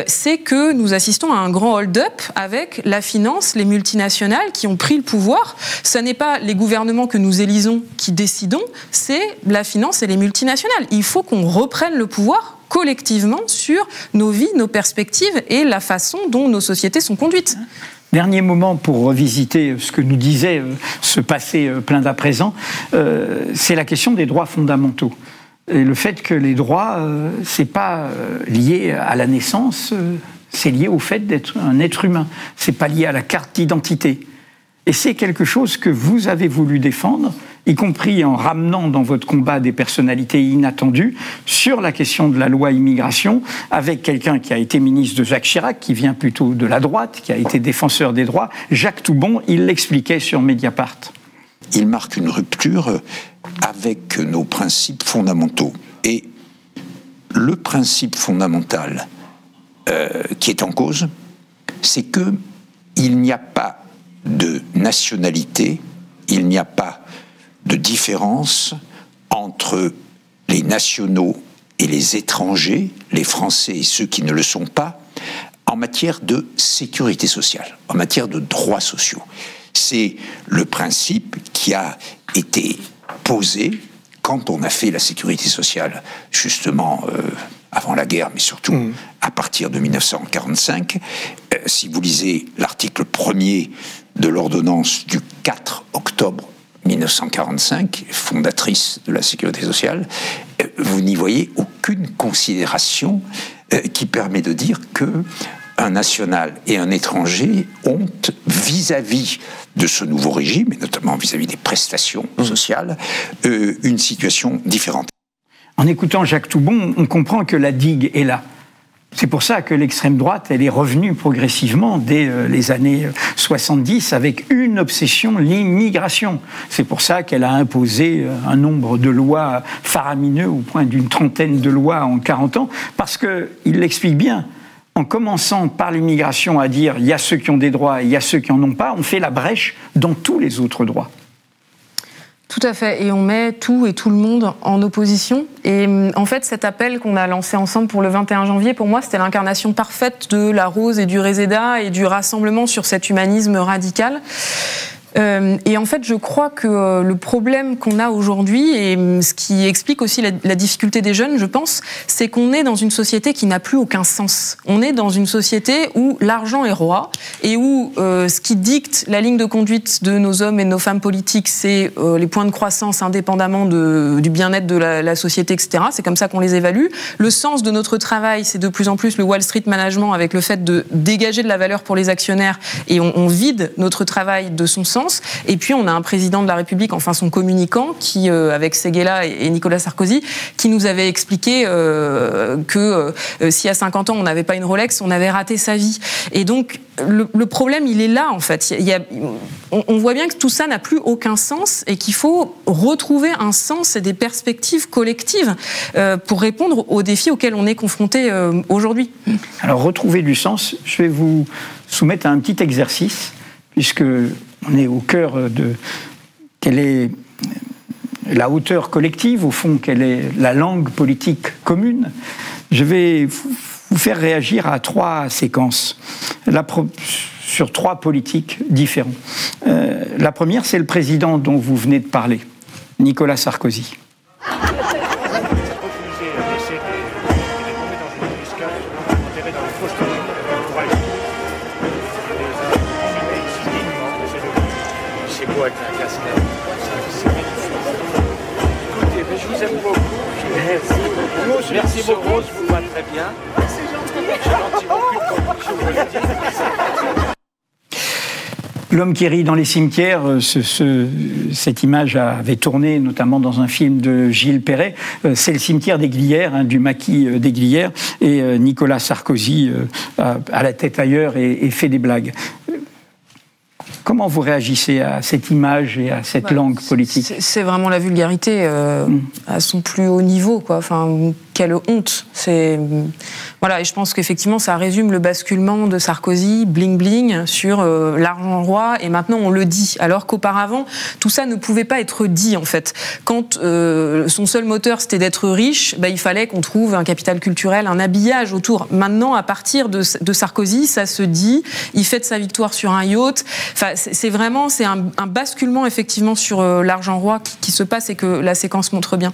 C'est que nous assistons à un grand hold-up avec la finance, les multinationales qui ont pris le pouvoir. Ce n'est pas les gouvernements que nous élisons qui décidons, c'est la finance et les multinationales. Il faut qu'on reprenne le pouvoir collectivement sur nos vies, nos perspectives et la façon dont nos sociétés sont conduites. Dernier moment pour revisiter ce que nous disait ce passé plein d'à présent, c'est la question des droits fondamentaux. Et le fait que les droits, c'est pas lié à la naissance, c'est lié au fait d'être un être humain. C'est pas lié à la carte d'identité. Et c'est quelque chose que vous avez voulu défendre, y compris en ramenant dans votre combat des personnalités inattendues sur la question de la loi immigration, avec quelqu'un qui a été ministre de Jacques Chirac, qui vient plutôt de la droite, qui a été défenseur des droits. Jacques Toubon, il l'expliquait sur Mediapart. Il marque une rupture avec nos principes fondamentaux. Et le principe fondamental qui est en cause, c'est qu'il n'y a pas de nationalité, il n'y a pas de différence entre les nationaux et les étrangers, les Français et ceux qui ne le sont pas, en matière de sécurité sociale, en matière de droits sociaux. C'est le principe qui a été posé quand on a fait la sécurité sociale, justement avant la guerre, mais surtout à partir de 1945. Si vous lisez l'article 1er de l'ordonnance du 4 octobre 1945, fondatrice de la sécurité sociale, vous n'y voyez aucune considération qui permet de dire que un national et un étranger ont, vis-à-vis de ce nouveau régime, et notamment vis-à-vis des prestations sociales, une situation différente. En écoutant Jacques Toubon, on comprend que la digue est là. C'est pour ça que l'extrême droite, elle est revenue progressivement dès les années 70 avec une obsession, l'immigration. C'est pour ça qu'elle a imposé un nombre de lois faramineux au point d'une trentaine de lois en 40 ans, parce qu'il l'explique bien. En commençant par l'immigration à dire il y a ceux qui ont des droits et il y a ceux qui n'en ont pas, on fait la brèche dans tous les autres droits. Tout à fait, et on met tout et tout le monde en opposition. Et en fait, cet appel qu'on a lancé ensemble pour le 21 janvier, pour moi, c'était l'incarnation parfaite de la rose et du réséda et du rassemblement sur cet humanisme radical. Et en fait, je crois que le problème qu'on a aujourd'hui, et ce qui explique aussi la difficulté des jeunes, je pense, c'est qu'on est dans une société qui n'a plus aucun sens. On est dans une société où l'argent est roi, et où ce qui dicte la ligne de conduite de nos hommes et de nos femmes politiques, c'est les points de croissance indépendamment du bien-être de la société, etc. C'est comme ça qu'on les évalue. Le sens de notre travail, c'est de plus en plus le Wall Street Management, avec le fait de dégager de la valeur pour les actionnaires, et on vide notre travail de son sens. Et puis on a un président de la République, enfin son communicant, qui, avec Séguéla et Nicolas Sarkozy, qui nous avait expliqué que si à 50 ans on n'avait pas une Rolex, on avait raté sa vie. Et donc le problème, il est là en fait. On voit bien que tout ça n'a plus aucun sens et qu'il faut retrouver un sens et des perspectives collectives pour répondre aux défis auxquels on est confronté aujourd'hui. Alors retrouver du sens, je vais vous soumettre à un petit exercice, puisque on est au cœur de quelle est la hauteur collective, au fond, quelle est la langue politique commune. Je vais vous faire réagir à 3 séquences, sur 3 politiques différents. La première, c'est le président dont vous venez de parler, Nicolas Sarkozy. Je vous aime beaucoup. Merci beaucoup. Je vous vois très bien. J'ai gentiment pris le conviction. L'homme qui rit dans les cimetières, cette image avait tourné notamment dans un film de Gilles Perret. C'est le cimetière d'Eyglières, du maquis d'Eyglières, et Nicolas Sarkozy a la tête ailleurs et fait des blagues. Comment vous réagissez à cette image et à cette langue politique? C'est vraiment la vulgarité à son plus haut niveau, quoi. Enfin, quelle honte. Voilà, et je pense qu'effectivement, ça résume le basculement de Sarkozy, bling-bling, sur l'argent roi, et maintenant on le dit. Alors qu'auparavant, tout ça ne pouvait pas être dit, en fait. Quand son seul moteur, c'était d'être riche, il fallait qu'on trouve un capital culturel, un habillage autour. Maintenant, à partir de Sarkozy, ça se dit, il fête sa victoire sur un yacht. Enfin, c'est un basculement, effectivement, sur l'argent roi qui se passe et que la séquence montre bien.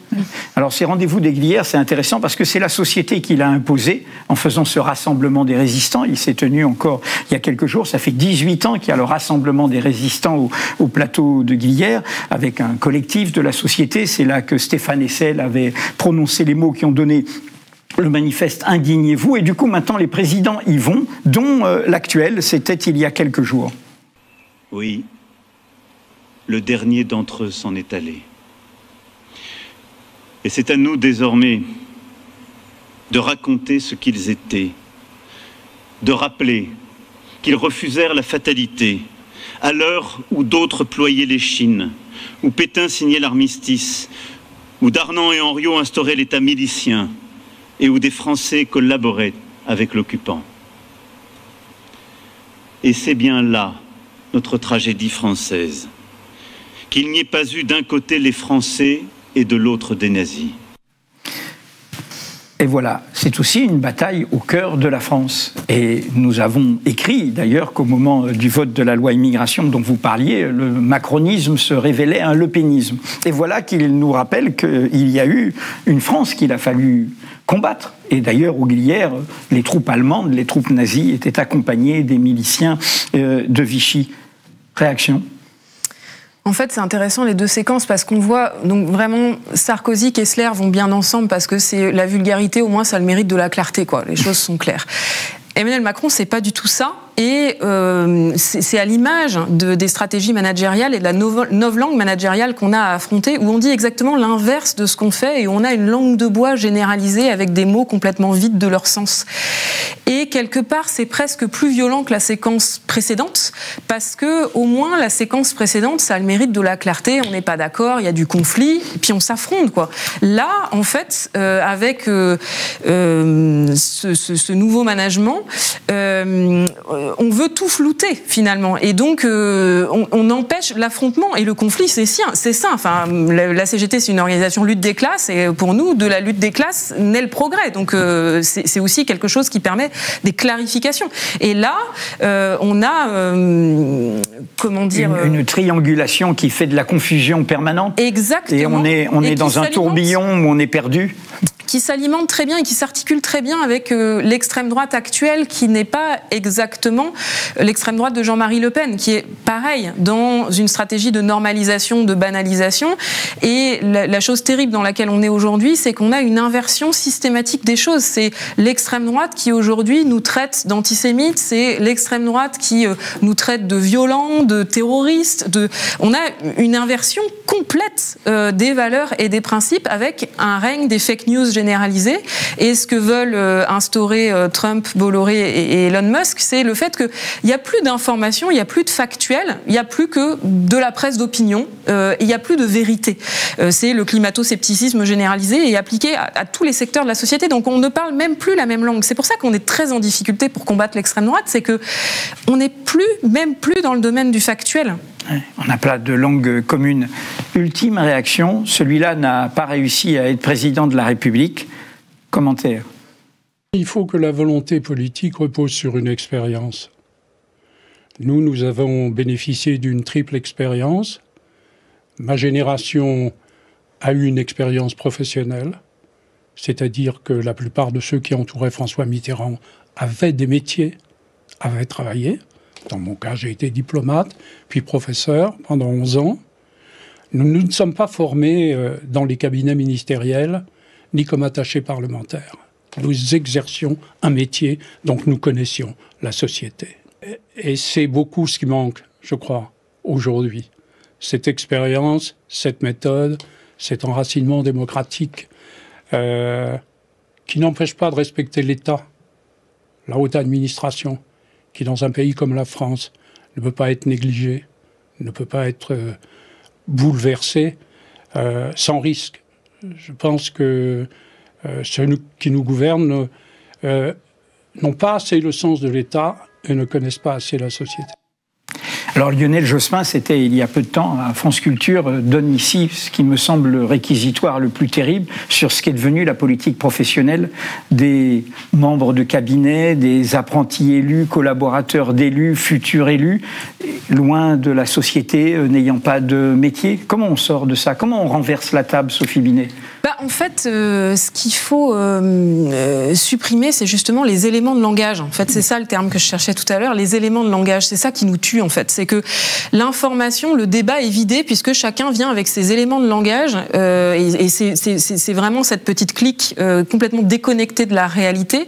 Alors, ces rendez-vous d'Eyglières, c'est intéressant parce que c'est la société qui l'a imposé en faisant ce rassemblement des résistants. Il s'est tenu encore il y a quelques jours. Ça fait 18 ans qu'il y a le rassemblement des résistants au plateau de Glières avec un collectif de la société. C'est là que Stéphane Hessel avait prononcé les mots qui ont donné le manifeste « Indignez-vous ». Et du coup, maintenant, les présidents y vont, dont l'actuel, c'était il y a quelques jours. Oui, le dernier d'entre eux s'en est allé. Et c'est à nous désormais de raconter ce qu'ils étaient, de rappeler qu'ils refusèrent la fatalité à l'heure où d'autres ployaient l'échine, où Pétain signait l'armistice, où Darnan et Henriot instauraient l'État milicien et où des Français collaboraient avec l'occupant. Et c'est bien là notre tragédie française, qu'il n'y ait pas eu d'un côté les Français et de l'autre des nazis. Et voilà, c'est aussi une bataille au cœur de la France. Et nous avons écrit d'ailleurs qu'au moment du vote de la loi immigration dont vous parliez, le macronisme se révélait un lepénisme. Et voilà qu'il nous rappelle qu'il y a eu une France qu'il a fallu combattre. Et d'ailleurs, aux Glières, les troupes allemandes, les troupes nazies étaient accompagnées des miliciens de Vichy. Réaction ? En fait, c'est intéressant les 2 séquences parce qu'on voit donc vraiment Sarkozy, Kessler vont bien ensemble parce que c'est la vulgarité, au moins ça a le mérite de la clarté, quoi. Les choses sont claires. Emmanuel Macron, c'est pas du tout ça. Et c'est à l'image des stratégies managériales et de la novlangue managériale qu'on a à affronter, où on dit exactement l'inverse de ce qu'on fait et on a une langue de bois généralisée avec des mots complètement vides de leur sens. Et quelque part, c'est presque plus violent que la séquence précédente, parce que au moins la séquence précédente, ça a le mérite de la clarté. On n'est pas d'accord, il y a du conflit, et puis on s'affronte, quoi. Là, en fait, avec ce nouveau management, on veut tout flouter finalement, et donc on empêche l'affrontement et le conflit. C'est ça. Enfin, la CGT, c'est une organisation lutte des classes, et pour nous, de la lutte des classes naît le progrès. Donc c'est aussi quelque chose qui permet des clarifications. Et là, on a comment dire une triangulation qui fait de la confusion permanente. Exactement. Et on est dans un tourbillon où on est perdu. Qui s'alimente très bien et qui s'articule très bien avec l'extrême droite actuelle, qui n'est pas exactement l'extrême droite de Jean-Marie Le Pen, qui est pareil dans une stratégie de normalisation, de banalisation. Et la chose terrible dans laquelle on est aujourd'hui, c'est qu'on a une inversion systématique des choses. C'est l'extrême droite qui aujourd'hui nous traite d'antisémites, c'est l'extrême droite qui nous traite de violents, de terroristes. On a une inversion complète des valeurs et des principes, avec un règne des fake news généralisé. Et ce que veulent instaurer Trump, Bolloré et Elon Musk, c'est le fait qu'il n'y a plus d'informations, il n'y a plus de factuels, il n'y a plus que de la presse d'opinion, il n'y a plus de vérité. C'est le climato-scepticisme généralisé et appliqué à tous les secteurs de la société. Donc on ne parle même plus la même langue. C'est pour ça qu'on est très en difficulté pour combattre l'extrême droite, c'est qu'on n'est même plus dans le domaine du factuel. On n'a pas de langue commune. Ultime réaction, celui-là n'a pas réussi à être président de la République. Commentaire. Il faut que la volonté politique repose sur une expérience. Nous avons bénéficié d'une triple expérience. Ma génération a eu une expérience professionnelle, c'est-à-dire que la plupart de ceux qui entouraient François Mitterrand avaient des métiers, avaient travaillé. Dans mon cas, j'ai été diplomate, puis professeur pendant 11 ans. Nous ne sommes pas formés dans les cabinets ministériels, ni comme attachés parlementaires. Nous exercions un métier, donc nous connaissions la société. Et c'est beaucoup ce qui manque, je crois, aujourd'hui. Cette expérience, cette méthode, cet enracinement démocratique qui n'empêche pas de respecter l'État, la haute administration, qui dans un pays comme la France ne peut pas être négligé, ne peut pas être bouleversé sans risque. Je pense que ceux qui nous gouvernent n'ont pas assez le sens de l'État et ne connaissent pas assez la société. Alors Lionel Jospin, c'était il y a peu de temps, à France Culture, donne ici ce qui me semble le réquisitoire le plus terrible sur ce qu'est devenu la politique professionnelle des membres de cabinet, des apprentis élus, collaborateurs d'élus, futurs élus, loin de la société, n'ayant pas de métier. Comment on sort de ça? Comment on renverse la table, Sophie Binet? En fait, ce qu'il faut supprimer, c'est justement les éléments de langage. En fait, c'est ça le terme que je cherchais tout à l'heure, les éléments de langage. C'est ça qui nous tue, en fait. C'est que l'information, le débat est vidé puisque chacun vient avec ses éléments de langage et c'est vraiment cette petite clique complètement déconnectée de la réalité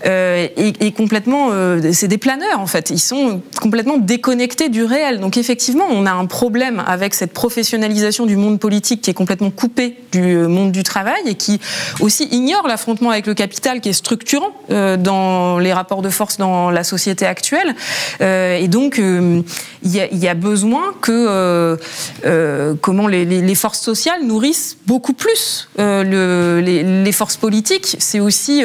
et complètement... c'est des planeurs, en fait. Ils sont complètement déconnectés du réel. Donc, effectivement, on a un problème avec cette professionnalisation du monde politique qui est complètement coupée du monde du travail et qui aussi ignore l'affrontement avec le capital qui est structurant dans les rapports de force dans la société actuelle. Et donc, il y a besoin que les forces sociales nourrissent beaucoup plus les forces politiques. C'est aussi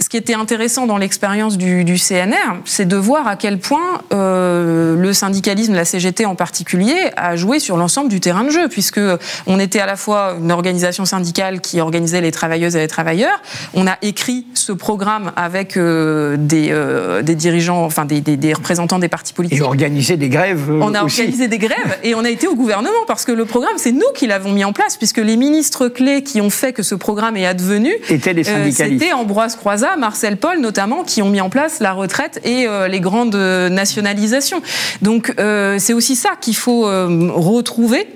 ce qui était intéressant dans l'expérience du CNR, c'est de voir à quel point le syndicalisme, la CGT en particulier, a joué sur l'ensemble du terrain de jeu, puisque on était à la fois une organisation syndicale qui organisait les travailleuses et les travailleurs. On a écrit ce programme avec des dirigeants, enfin des représentants des partis politiques. Et organisé des grèves On a aussi. organisé des grèves et on a été au gouvernement parce que le programme, c'est nous qui l'avons mis en place, puisque les ministres clés qui ont fait que ce programme est advenu étaient des syndicalistes. C'était Ambroise Croizat, Marcel Paul notamment, qui ont mis en place la retraite et les grandes nationalisations. Donc c'est aussi ça qu'il faut retrouver,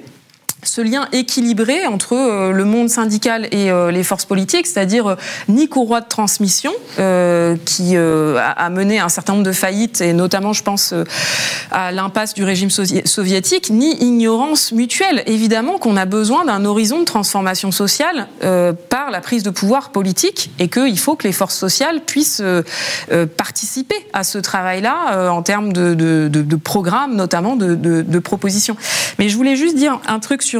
ce lien équilibré entre le monde syndical et les forces politiques, c'est-à-dire ni courroie de transmission qui a mené un certain nombre de faillites, et notamment je pense à l'impasse du régime soviétique, ni ignorance mutuelle. Évidemment qu'on a besoin d'un horizon de transformation sociale par la prise de pouvoir politique, et qu'il faut que les forces sociales puissent participer à ce travail-là en termes de programmes, notamment de propositions. Mais je voulais juste dire un truc sur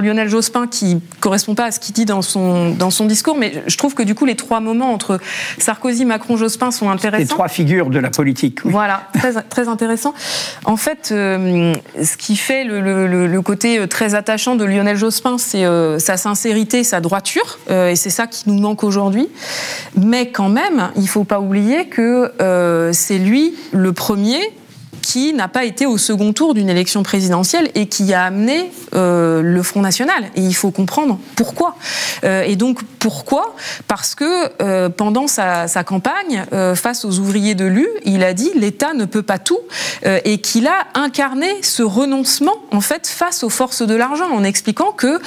Lionel Jospin qui correspond pas à ce qu'il dit dans son discours, mais je trouve que du coup les trois moments entre Sarkozy, Macron, Jospin sont intéressants. Les trois figures de la politique. Oui. Voilà, très intéressant. En fait, ce qui fait le côté très attachant de Lionel Jospin, c'est sa sincérité, sa droiture, et c'est ça qui nous manque aujourd'hui. Mais quand même, il faut pas oublier que c'est lui le premier qui n'a pas été au second tour d'une élection présidentielle et qui a amené le Front National. Et il faut comprendre pourquoi. Et donc, pourquoi ? Parce que pendant sa campagne, face aux ouvriers de l'U, il a dit « l'État ne peut pas tout » et qu'il a incarné ce renoncement, en fait, face aux forces de l'argent, en expliquant que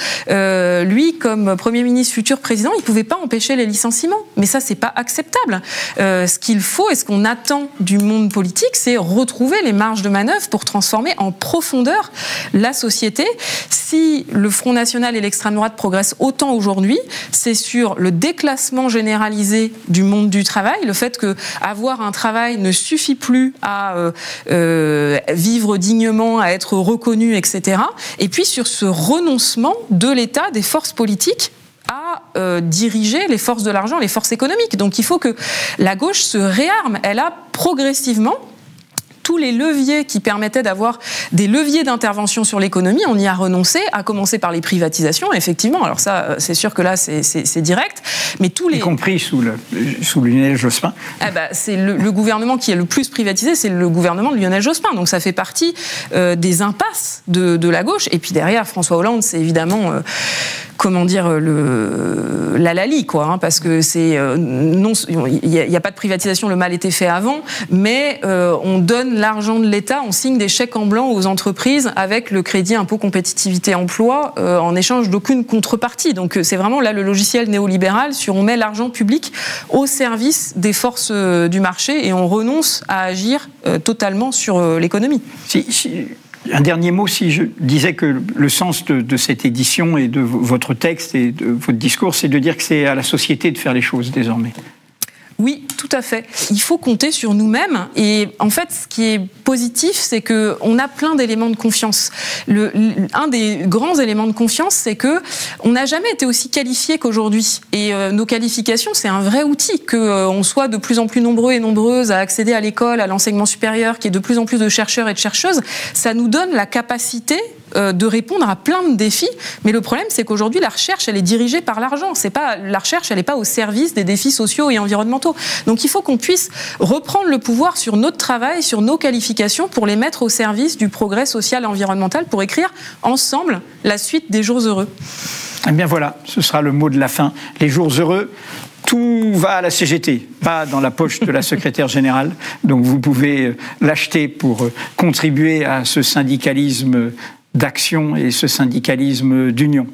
lui, comme Premier ministre, futur président, il ne pouvait pas empêcher les licenciements. Mais ça, c'est pas acceptable. Ce qu'il faut et ce qu'on attend du monde politique, c'est retrouver les marges de manœuvre pour transformer en profondeur la société. Si le Front National et l'extrême droite progressent autant aujourd'hui, c'est sur le déclassement généralisé du monde du travail, le fait que avoir un travail ne suffit plus à vivre dignement, à être reconnu, etc. Et puis sur ce renoncement de l'État, des forces politiques, à diriger les forces de l'argent, les forces économiques. Donc il faut que la gauche se réarme. Elle a progressivement, tous tous les leviers qui permettaient d'avoir des leviers d'intervention sur l'économie, on y a renoncé, à commencer par les privatisations, effectivement. Alors ça, c'est sûr que là, c'est direct. Mais tous les... Y compris sous Lionel Jospin. C'est le gouvernement qui est le plus privatisé, c'est le gouvernement de Lionel Jospin. Donc ça fait partie des impasses de la gauche. Et puis derrière, François Hollande, c'est évidemment... la Lali, quoi, hein, parce que il n'y a pas de privatisation, le mal était fait avant, mais on donne l'argent de l'État, on signe des chèques en blanc aux entreprises avec le crédit impôt compétitivité emploi en échange d'aucune contrepartie. Donc c'est vraiment là le logiciel néolibéral sur on met l'argent public au service des forces du marché et on renonce à agir totalement sur l'économie. Un dernier mot, si je disais que le sens de cette édition et de votre texte et de votre discours, c'est de dire que c'est à la société de faire les choses désormais. Oui, tout à fait. Il faut compter sur nous-mêmes. Et en fait, ce qui est positif, c'est qu'on a plein d'éléments de confiance. Un des grands éléments de confiance, c'est qu'on n'a jamais été aussi qualifiés qu'aujourd'hui. Et nos qualifications, c'est un vrai outil. Qu'on soit de plus en plus nombreux et nombreuses à accéder à l'école, à l'enseignement supérieur, qu'il y ait de plus en plus de chercheurs et de chercheuses, ça nous donne la capacité de répondre à plein de défis. Mais le problème, c'est qu'aujourd'hui, la recherche, elle est dirigée par l'argent. La recherche, elle n'est pas au service des défis sociaux et environnementaux. Donc il faut qu'on puisse reprendre le pouvoir sur notre travail, sur nos qualifications, pour les mettre au service du progrès social et environnemental, pour écrire ensemble la suite des jours heureux. Eh bien voilà, ce sera le mot de la fin. Les jours heureux. Tout va à la CGT, pas dans la poche de la secrétaire générale. Donc vous pouvez l'acheter pour contribuer à ce syndicalisme d'action et ce syndicalisme d'union.